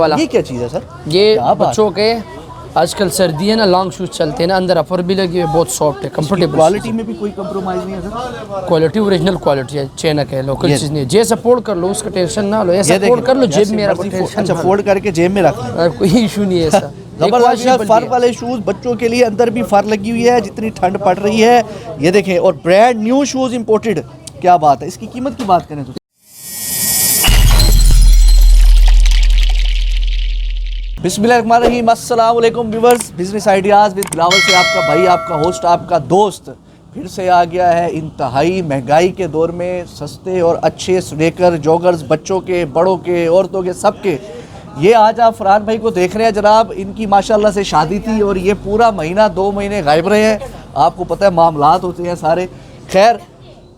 वाला। ये क्या चीज़ है सर? ये बच्चों के आजकल सर्दी है ना, लॉन्ग शूज चलते हैं ना, अंदर अपर भी लगी है, बहुत सॉफ्ट है, कंफर्टेबल। क्वालिटी में भी कोई कंप्रोमाइज़ नहीं है सर? क्वालिटी ओरिजिनल क्वालिटी है, चैनक है, लोकल चीज़ नहीं है। जे सपोर्ट कर लो, उसका टेंशन ना लो, ऐसा सपोर्ट कर लो जेब में रख लो। अच्छा, फोल्ड करके जेब में रख लो, कोई इशू नहीं है ऐसा। जबरदस्त फर वाले शूज बच्चों के लिए, अंदर भी फर लगी हुई है जितनी ठंड पड़ रही है। ये देखें, और ब्रांड न्यू शूज इंपोर्टेड, क्या बात है। इसकी कीमत की बात करें तो बिस्मिल्लाहिर्रहमानिर्रहीम, अस्सलाम वालेकुम viewers. Business ideas with Bilawal से आपका भाई, आपका होस्ट, आपका दोस्त फिर से आ गया है। इंतहाई महंगाई के दौर में सस्ते और अच्छे स्नीकर जॉगर्स, बच्चों के, बड़ों के, औरतों के, सबके। ये आज आप फरहान भाई को देख रहे हैं जनाब, इनकी माशाल्लाह से शादी थी और ये पूरा महीना 2 महीने गायब रहे हैं। आपको पता है मामलात होते हैं सारे। खैर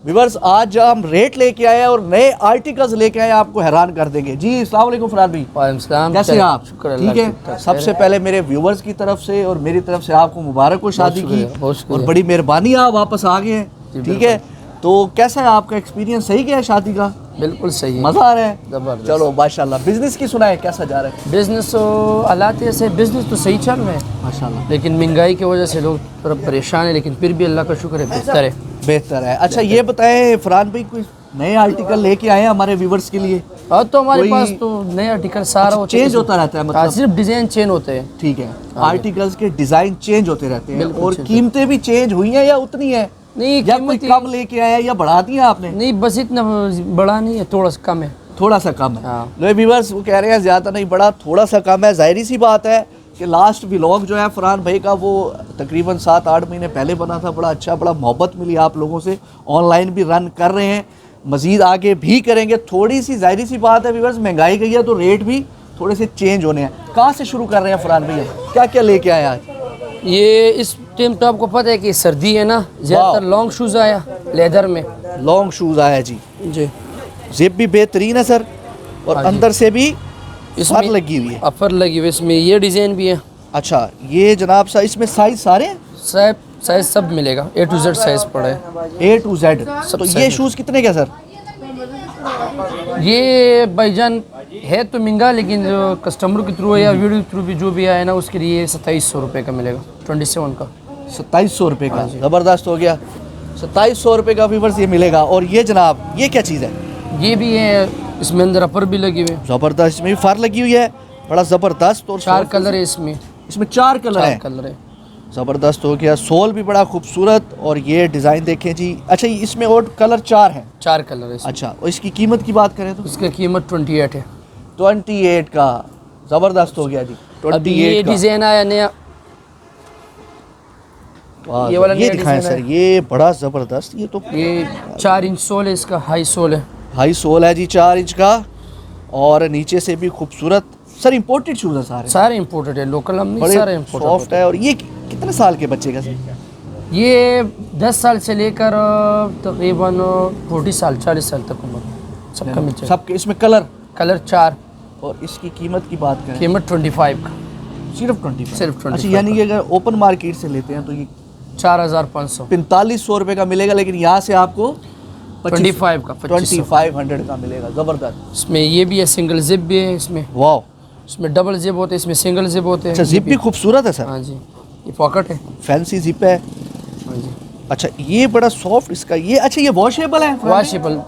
व्यूअर्स, आज हम रेट लेके आए हैं और नए आर्टिकल्स लेके आए हैं, आपको हैरान कर देंगे। जी अस्सलाम वालेकुम फरहान भाई, कैसे हैं आप? ठीक है, सबसे पहले मेरे व्यूअर्स की तरफ से और मेरी तरफ से आपको मुबारक हो शादी की, और बड़ी मेहरबानी, आप वापस आ गए हैं। ठीक है, तो कैसा है आपका एक्सपीरियंस? सही गया शादी का? बिल्कुल सही है, मज़ा आ रहा है? जबरदस्त। चलो माशाल्लाह। बिजनेस की सुनाए, कैसा जा रहा है? बिजनेस तो हालात ऐसे, बिजनेस तो सही चल रहा है माशाल्लाह, लेकिन महंगाई की वजह से लोग थोड़ा परेशान है, लेकिन फिर भी अल्लाह का शुक्र है, बेहतर है। बेहतर है। अच्छा ये बताएं फरहान भाई, कोई नए आर्टिकल लेके आए हैं हमारे व्यूवर्स के लिए? और तो हमारे पास तो नए आर्टिकल सारा चेंज होता रहता है, मतलब सिर्फ डिजाइन चेंज होते हैं। ठीक है, आर्टिकल्स के डिजाइन चेंज होते रहते हैं, और कीमतें भी चेंज हुई हैं या उतनी है? नहीं, या कोई कम लेके आया या बढ़ा दिया आपने? नहीं, बस इतना बड़ा नहीं है, थोड़ा सा कम है। थोड़ा सा कम है। हाँ। लो व्यूअर्स, वो कह रहे हैं ज़्यादा नहीं बड़ा, थोड़ा सा कम है। जाहिर सी बात है कि लास्ट व्लॉग जो है फरहान भाई का, वो तकरीबन 7-8 महीने पहले बना था। बड़ा अच्छा, बड़ा मोहब्बत मिली आप लोगों से। ऑनलाइन भी रन कर रहे हैं, मज़ीद आगे भी करेंगे। थोड़ी सी जाहिर सी बात है व्यूअर्स, महंगाई गई है तो रेट भी थोड़े से चेंज होने हैं। कहाँ से शुरू कर रहे हैं फरहान भाई, क्या क्या लेके आए आज? ये इस टाइम तो आपको पता है कि सर्दी है ना, ज़्यादातर लॉन्ग शूज़ आया, लेदर में लॉन्ग शूज़ आया जी। जी, जिप भी बेहतरीन है सर, और अंदर से भी इसमें अफर लगी हुई है। अफर लगी हुई, इसमें ये डिज़ाइन भी है। अच्छा, ये जनाब सा, इसमें साइज सारे हैं? साइज सब मिलेगा, A to Z साइज पड़ा है, A to Z। तो ये शूज़ कितने का सर? ये भाईजान है तो महंगा, लेकिन जो कस्टमर के थ्रू या वीडियो के थ्रू भी जो भी आया ना, उसके लिए 2700 रुपये का मिलेगा, 27 का। 2700 रुपये का, ज़बरदस्त हो गया। 2700 रुपये का व्यूअर्स ये मिलेगा। और ये जनाब, ये क्या चीज़ है? ये भी है, इसमें अंदर अपर भी लगी हुई है, ज़बरदस्त। इसमें भी फर लगी हुई है, बड़ा ज़बरदस्त। और 4 कलर है इसमें। इसमें 4 कलर है, ज़बरदस्त हो गया। सोल भी बड़ा खूबसूरत, और ये डिज़ाइन देखें जी। अच्छा, इसमें और कलर 4 हैं? 4 कलर है। अच्छा, और इसकी कीमत की बात करें तो? इसकी कीमत 28 है। 28 का, ज़बरदस्त हो गया जी। 28 ये डिज़ाइन आया नया, ये वाला ये दिखाएं सर, ये बड़ा ज़बरदस्त। ये तो ये 4 इंच सोल है, इसका हाई सोल है। हाई सोल है जी, 4 इंच का, और नीचे से भी खूबसूरत। सर इंपोर्टेड शूज़ है सारे इंपोर्टेड है, लोकल हम नहीं, सारे इंपोर्टेड। सॉफ्ट है। और ये कितने साल के बच्चे का सर? ये 10 साल से लेकर तकरीबन 40 साल 40 साल तक उम्र सबका मिल जाएगा। सबके इसमें कलर 4। और इसकी कीमत की बात करें? कीमत 25 का, सिर्फ 25? सिर्फ 25। अच्छा, यानी कि अगर ओपन मार्केट से लेते हैं तो ये 4500 4500 रुपये का मिलेगा, लेकिन यहाँ से आपको 25 का 2500 का मिलेगा। ज़बरदस्त। इसमें ये भी है, सिंगल जिप भी है इसमें। वाह, इसमें डबल जिप होते हैं, इसमें सिंगल जिप होते हैं। अच्छा, जिप भी खूबसूरत है सर? हाँ जी, ये पॉकेट है, फैंसी जिप है। हाँ जी। अच्छा, ये बड़ा सॉफ्ट इसका ये। अच्छा, ये वॉशेबल है? वॉशेबल,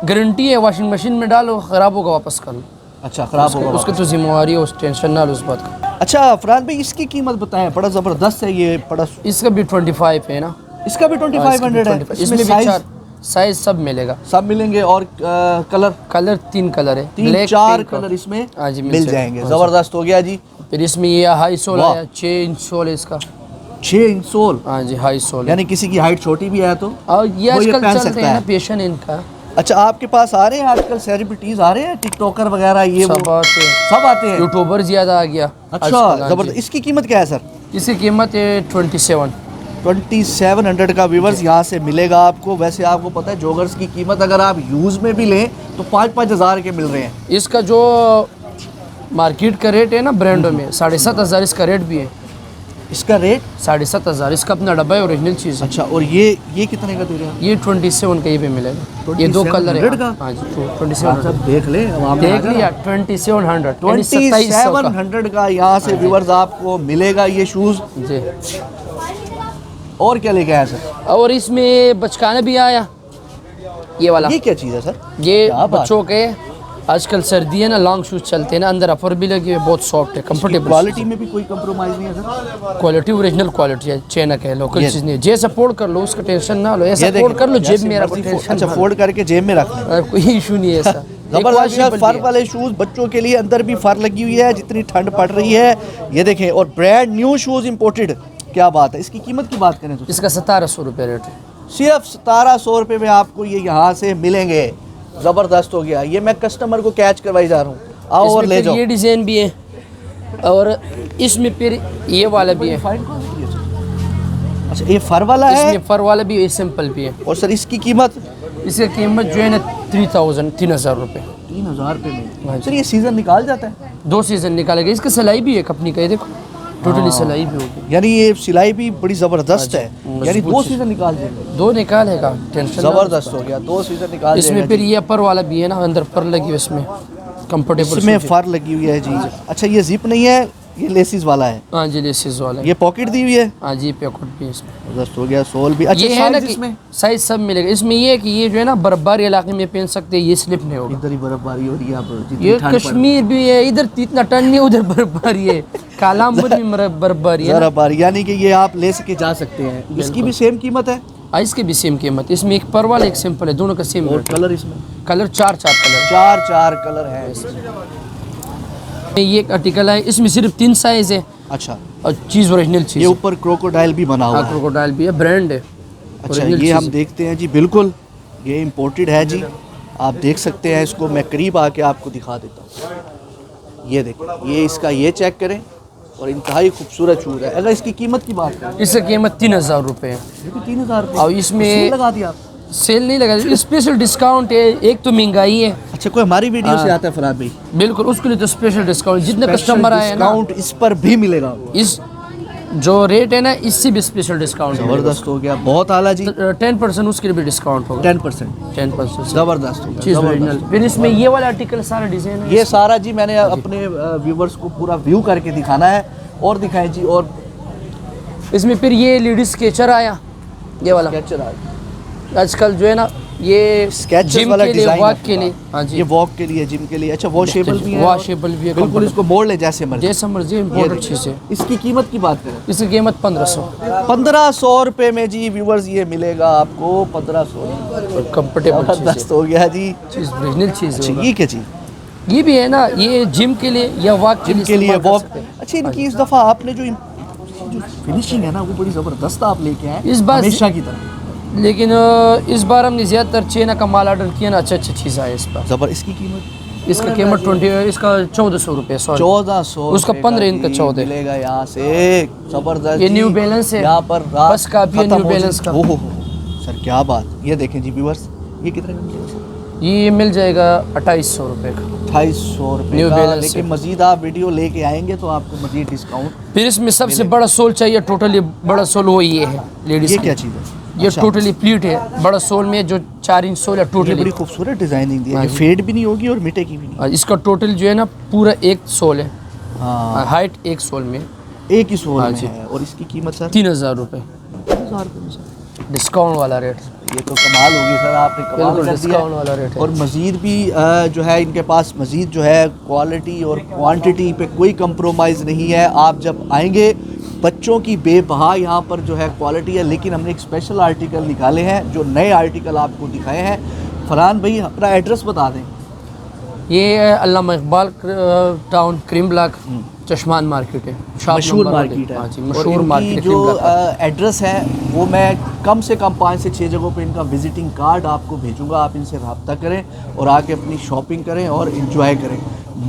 गारंटी है, वॉशिंग मशीन में डालो, ख़राब होगा वापस कर लो। अच्छा, ख़राब होगा उसकी तो जिम्मेवारी है, उस टेंशन ना लो उस बात का। अच्छा फरहान भाई, इसकी कीमत बताएं, बड़ा ज़बरदस्त है ये, बड़ा। इसका भी 25 है ना? इसका भी 2500 है। इसमें भी 4 साइज सब मिलेगा, सब मिलेंगे। और कलर 3 कलर है, 3-4 कलर इसमें मिल जाएंगे। ज़बरदस्त हो गया जी। फिर इसमें ये हाई सोल आया, 6 इंच सोल है इसका। 6 इंच सोल? हाँ जी, हाई सोल। यानी किसी की हाइट छोटी भी है तो और ये आजकल चलते हैं ना, पैशन है इनका। अच्छा, आपके पास आ रहे हैं आजकल सेलिब्रिटीज़ आ रहे हैं, टिकटॉकर वगैरह, ये सब आते हैं, यूट्यूबर ज़्यादा आ गया। अच्छा, ज़बरदस्त। इसकी कीमत क्या है सर? इसकी कीमत है 2700 का व्यूअर्स यहाँ से मिलेगा आपको। वैसे आपको पता है जॉगर्स की कीमत अगर आप यूज़ में भी लें तो 5-5 हज़ार के मिल रहे हैं। इसका जो मार्केट का रेट है ना ब्रांडों में, 7500 इसका रेट भी है। इसका रेट 7,500। इसका अपना डब्बा है, ओरिजिनल चीज़ है। अच्छा, और ये कितने का दे रहे हैं? ये 27 का ये पे मिलेगा। ये दो कलर है। 2700 का? हाँ जी, 2700 सब देख ले, देख लिया। 2700 2700 का यहाँ से व्यूअर्स आपको मिलेगा ये शूज़ जी। और क्या लेके आया सर? और इसमें बचकाना भी आया, ये वाला। ये क्या चीज़ है सर? ये क्या बात? बच्चों के आजकल सर्दी है ना, लॉन्ग शूज चलते हैं ना, अंदर अफर भी लगे हुए, बहुत सॉफ्ट है, कंफर्टेबल। क्वालिटी में भी कोई कंप्रोमाइज़ नहीं है सर? क्वालिटी ओरिजिनल क्वालिटी है, चैनक है, लोकल चीज़ नहीं है। जे सपोर्ट कर लो, उसका टेंशन ना लो, ऐसा सपोर्ट कर लो, जेब में रखो, टेंशन। अच्छा, फोल्ड करके जेब में रख लो, कोई इशू नहीं है ऐसा। जबरदस्त फर वाले शूज बच्चों के लिए, अंदर भी फर लगी हुई है, जितनी ठंड पड़ रही है ये देखें, और ब्रांड न्यू शूज इंपोर्टेड। क्या बात है। इसकी कीमत की बात करें तो इसका 1700 रुपये रेट है। सिर्फ 1700 रुपये में आपको ये यहाँ से मिलेंगे। ज़बरदस्त हो गया। ये मैं कस्टमर को कैच करवाई जा रहा हूँ, आओ और ले जाओ। ये डिज़ाइन भी है और इसमें फिर ये वाला भी है। अच्छा, ये फर वाला है? इसमें फर वाला भी है, सिंपल भी है। और सर इसकी कीमत? इसकी कीमत जो है ना 3,000 रुपये। 3000 रुपये हाँ में। सर ये सीज़न निकाल जाता है? 2 सीज़न निकालेगा। इसका सिलाई भी है कंपनी का, ये देखो टोटली सिलाई भी होगी। यानी ये सिलाई भी बड़ी ज़बरदस्त है, यानी 2 सीज़न निकाल देंगे। 2 निकालेगा, टेंशन। ज़बरदस्त हो गया, 2 सीज़न निकाल देगा। इसमें फिर ये अपर वाला भी है ना, अंदर फर लगी हुई, इसमें कंफर्टेबल, इसमें फर लगी हुई है जी। अच्छा, ये जिप नहीं है, ये लेसिस वाला है? हाँ जी, लेसिस वाला है। ये पॉकेट दी हुई है? हाँ जी, पैकेट भी है इसमें। ज़बरदस्त हो गया। सोल भी अच्छा ये है ना कि इसमें साइज सब मिलेगा। इसमें ये है कि ये जो है ना बर्फबारी इलाके में पहन सकते हैं, ये स्लिप नहीं होगा। इधर ही बर्फबारी हो रही है, आप जितनी ये ठंड पड़- कश्मीर भी है, इधर इतना ठंड नहीं, उधर बर्फबारी है। कालाअंबर में बर्फबारी है ना। बर्फबारी, यानी कि ये आप ले सके जा सकते हैं। इसकी भी सेम कीमत है? इसकी भी सेम कीमत। इसमें एक पर वाला, एक सिंपल है, दोनों का सेम और रेट है। कलर इसमें? Colour 4 colour. 4 कलर है इसमें। ये एक आर्टिकल है, इसमें सिर्फ 3 साइज है अच्छा, और चीज़ ओरिजिनल चीज़ ये है। ऊपर क्रोकोडाइल भी बना हुआ है। क्रोकोडाइल भी है, ब्रांड है। अच्छा, original ये चीज़ हम है। देखते हैं जी, बिल्कुल ये इम्पोर्टेड है जी। आप देख सकते हैं इसको, मैं करीब आके आपको दिखा देता हूँ। ये देखें, ये इसका ये चेक करें, और इंतहाई खूबसूरत शूज़ है। अगर इसकी कीमत की बात करें, इसकी कीमत 3,000 रुपये है। ये भी 3000 रुपये। और इसमें सेल लगा दिया आप? सेल नहीं लगा, स्पेशल डिस्काउंट है। एक तो महंगाई है। अच्छा, कोई हमारी वीडियो से आता है फरहाद भाई? बिल्कुल, उसके लिए तो स्पेशल डिस्काउंट, जितने कस्टमर आए हैं ना, डिस्काउंट इस पर भी मिलेगा। इस जो रेट है ना, इससे भी स्पेशल डिस्काउंट। ज़बरदस्त हो गया, बहुत आला जी। 10% उसके लिए भी डिस्काउंट होगा। 10%। 10% ज़बरदस्त हो गया, चीज़ ज़बरदस्त। ओरिजिनल। फिर इसमें ये वाला आर्टिकल सारा डिज़ाइन है। ये सारा जी मैंने अपने व्यूवर्स को पूरा व्यू करके दिखाना है। और दिखाएं जी। और इसमें फिर ये लेडीज स्केचर आया, ये वाला। स्केचर आजकल जो है ना, ये स्केचेस जिम वाला के लिए, डिजाइन वॉक के लिए। हाँ जी, ये वॉक के लिए, जिम के लिए। अच्छा, वॉशेबल भी है? वॉशेबल भी है, बिल्कुल, इसको मोड़ ले जैसे मर्जी। जैसा मर्जी, इम्पोर्टेंट चीज़ है। इसकी कीमत की बात करें, इसकी कीमत 1500। 1500 रुपये में जी व्यूवर्स ये मिलेगा आपको। 1500 कंफर्टेबल ज़बरदस्त हो गया जी। चीज़, ओरिजिनल चीज़ अच्छा, है। ये क्या चीज़? ये भी है ना, ये जिम के लिए या वॉक जिम के लिए इस्तेमाल वॉक। कर सकते हैं। अच्छा, इनकी इस दफ़ा आपने जो फिनिशिंग है ना, वो बड़ी ज़बरदस्त आप लेके आए इस बार हमेशा की तरह। लेकिन इस बार हमने ज़्यादातर चेना का माल ऑर्डर किया ना, अच्छे चीज़ आए इस बार। ज़बर। इसकी कीमत? इसका कीमत 20, इसका 1400 रुपये। 1400 उसका 15 इनका 14 मिलेगा यहाँ से। ज़बरदस्त। ये न्यू बैलेंस है, यहाँ पर बस का भी है, न्यू बैलेंस का। ओहो सर, क्या बात। ये देखें जी व्यूवर्स, ये कितने का मिलेगा? ये मिल जाएगा 2800 रुपये का। 2800 रुपये न्यू का। बैलेंस लेकिन है। मजीद आप वीडियो लेके आएंगे तो आपको मजीद डिस्काउंट। फिर इसमें सबसे बड़ा सोल चाहिए, टोटली बड़ा सोल वो ये है लेडीज। ये क्या चीज़ है? ये अच्छा, टोटली प्लीट है, बड़ा सोल में जो 4 इंच सोल है ये टोटली। बड़ी खूबसूरत डिजाइनिंग दी हाँ है, जी। फेड भी नहीं होगी और मिटेगी भी नहीं। इसका टोटल जो है ना, पूरा एक सोल है। हाँ, हाइट एक सोल में एक ही सोल हाँ में जी। है। और इसकी कीमत सर? 3000 रुपये 3000 रुपये में सर। डिस्काउंट वाला रेट। ये तो कमाल होगी सर, आपने कमाल बिल्कुल कर दिया। डिस्काउंट वाला रेट है। और मज़ीद भी जो है इनके पास मज़ीद जो है क्वालिटी और क्वांटिटी पे कोई कंप्रोमाइज़ नहीं है। आप जब आएंगे, बच्चों की बेबहा यहाँ पर जो है क्वालिटी है। लेकिन हमने एक स्पेशल आर्टिकल निकाले हैं, जो नए आर्टिकल आपको दिखाए हैं। फरहान भाई अपना एड्रेस बता दें। ये Allama Iqbal town, cream block, चश्मान मार्केट है। शॉप मशहूर नंबर मार्केट है। हाँ जी, और मशहूर इनकी मार्केट है, जो क्रीम ब्लॉक। एड्रेस है वो मैं कम से कम 5 से 6 जगहों पे इनका विजिटिंग कार्ड आपको भेजूंगा। आप इनसे रब्ता करें और आके अपनी शॉपिंग करें और इन्जॉय करें।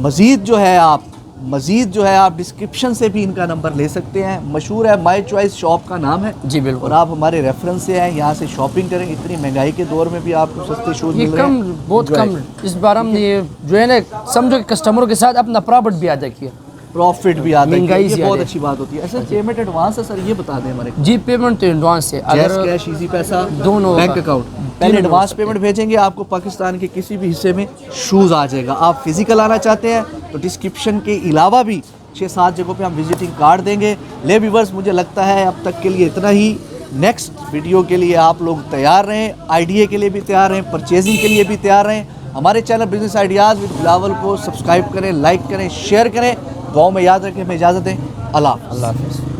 मज़ीद जो है आप डिस्क्रिप्शन से भी इनका नंबर ले सकते हैं। मशहूर है, माई चॉइस शॉप का नाम है जी बिल्कुल। और आप हमारे रेफरेंस से हैं, यहाँ से शॉपिंग करें। इतनी महंगाई के दौर में भी आपको सस्ते शूज़ ये मिल रहे कम, हैं। बहुत Enjoy कम। इस बार हमने ये जो है ना, समझो कि कस्टमरों के साथ अपना प्रॉफिट भी अदा किया। प्रॉफिट भी आता है, महंगाई ये ज़्यादा बहुत है। अच्छी बात होती है। सर पेमेंट एडवांस है सर, ये बता दें हमारे जी पेमेंट तो एडवांस है, कैश अगर कैश इजी पैसा दोनों बैंक होगा। अकाउंट। पहले तीनों एडवांस हो पेमेंट भेजेंगे, आपको पाकिस्तान के किसी भी हिस्से में शूज़ आ जाएगा। आप फिजिकल आना चाहते हैं तो डिस्क्रिप्शन के अलावा भी 6-7 जगहों पे हम विजिटिंग कार्ड देंगे। ले व्यूअर्स, मुझे लगता है अब तक के लिए इतना ही। नेक्स्ट वीडियो के लिए आप लोग तैयार रहें, आइडिया के लिए भी तैयार रहें, परचेजिंग के लिए भी तैयार रहें। हमारे channel business ideas with Bilawal को सब्सक्राइब करें, लाइक करें, शेयर करें। दुआओं में याद रखें, हमें इजाज़त दें। अल्लाह हाफ़िज़। अल्लाह हाफ़िज़।